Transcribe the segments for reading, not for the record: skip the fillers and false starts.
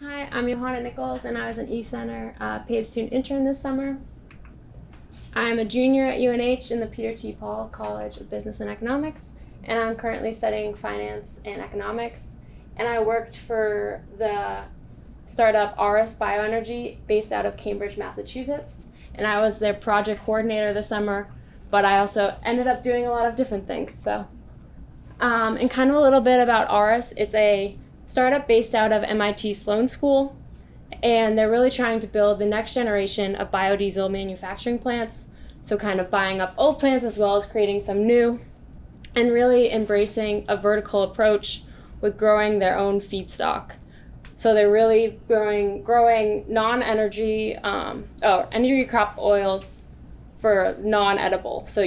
Hi, I'm Johanne at Nichols, and I was an E-Center paid student intern this summer. I'm a junior at UNH in the Peter T. Paul College of Business and Economics, and I'm currently studying finance and economics. And I worked for the startup Auris BioEnergy based out of Cambridge, Massachusetts. And I was their project coordinator this summer, but I also ended up doing a lot of different things. And kind of a little bit about Auris. It's a startup based out of MIT Sloan School, and they're really trying to build the next generation of biodiesel manufacturing plants, so kind of buying up old plants as well as creating some new, and really embracing a vertical approach with growing their own feedstock. So they're really growing non-energy, energy crop oils for non-edible, so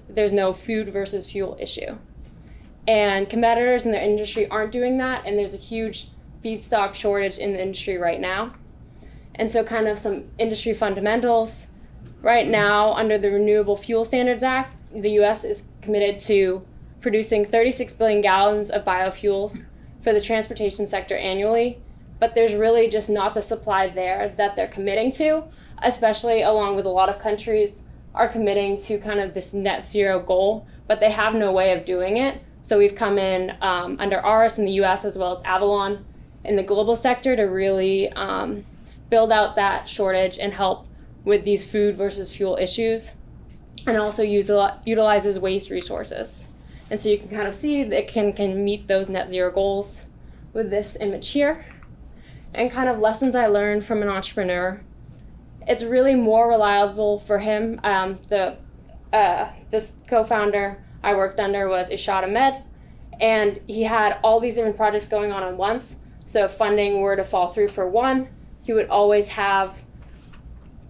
there's no food versus fuel issue. And competitors in the industry aren't doing that, and there's a huge feedstock shortage in the industry right now. And so kind of some industry fundamentals. Right now, under the Renewable Fuel Standards Act, the US is committed to producing 36 billion gallons of biofuels for the transportation sector annually, but there's really just not the supply there that they're committing to, especially along with a lot of countries are committing to kind of this net zero goal, but they have no way of doing it. So we've come in under Auris in the US as well as Avalon in the global sector to really build out that shortage and help with these food versus fuel issues, and also utilizes waste resources. And so you can kind of see that it can meet those net zero goals with this image here. And kind of lessons I learned from an entrepreneur. It's really more reliable for him. This co-founder I worked under was Ishad Ahmed, and he had all these different projects going on at once. So if funding were to fall through for one, he would always have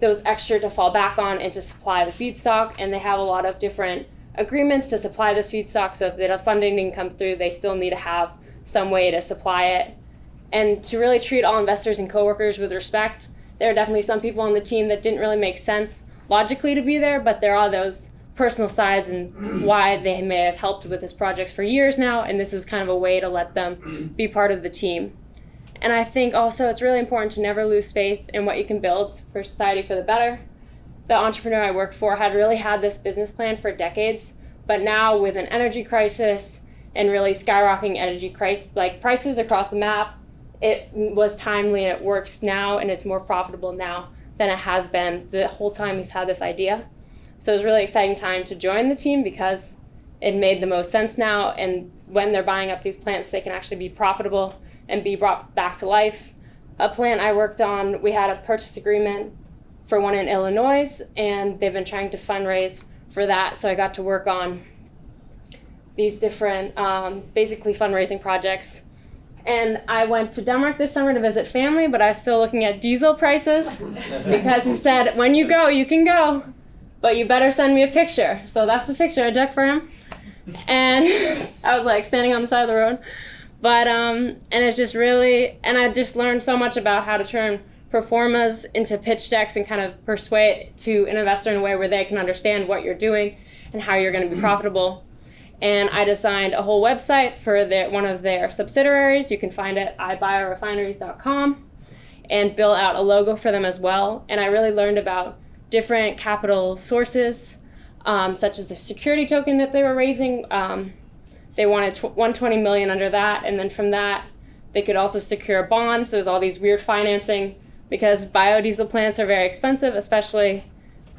those extra to fall back on and to supply the feedstock. And they have a lot of different agreements to supply this feedstock. So if the funding didn't come through, they still need to have some way to supply it. And to really treat all investors and coworkers with respect. There are definitely some people on the team that didn't really make sense logically to be there, but there are those personal sides and why they may have helped with this project for years now, and this is kind of a way to let them be part of the team. And I think also it's really important to never lose faith in what you can build for society for the better. The entrepreneur I worked for had really had this business plan for decades, but now with an energy crisis and really skyrocketing energy prices across the map, it was timely and it works now, and it's more profitable now than it has been the whole time he's had this idea. So it was a really exciting time to join the team because it made the most sense now, and when they're buying up these plants, they can actually be profitable and be brought back to life. A plant I worked on, we had a purchase agreement for one in Illinois, and they've been trying to fundraise for that, so I got to work on these different basically fundraising projects. And I went to Denmark this summer to visit family, but I was still looking at diesel prices because he said, when you go, you can go, but you better send me a picture. So that's the picture I took for him. And I was like standing on the side of the road. But, and it's just really, and I just learned so much about how to turn performas into pitch decks and kind of persuade to an investor in a way where they can understand what you're doing and how you're going to be profitable. And I designed a whole website for one of their subsidiaries. You can find it at ibiorefineries.com, and built out a logo for them as well. And I really learned about different capital sources, such as the security token that they were raising. They wanted $120 million under that, and then from that, they could also secure a bond. So there's all these weird financing because biodiesel plants are very expensive, especially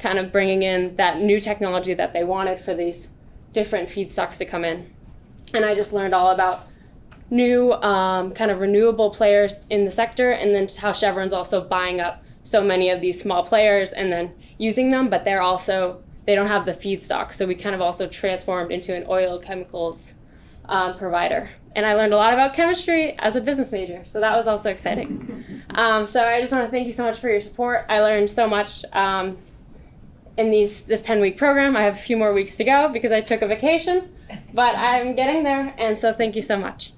kind of bringing in that new technology that they wanted for these different feedstocks to come in. And I just learned all about new kind of renewable players in the sector, and then how Chevron's also buying up so many of these small players and then using them, but they don't have the feedstock. So we kind of also transformed into an oil chemicals provider. And I learned a lot about chemistry as a business major, so that was also exciting. So I just want to thank you so much for your support. I learned so much in this 10-week program. I have a few more weeks to go because I took a vacation, but I'm getting there, and so thank you so much.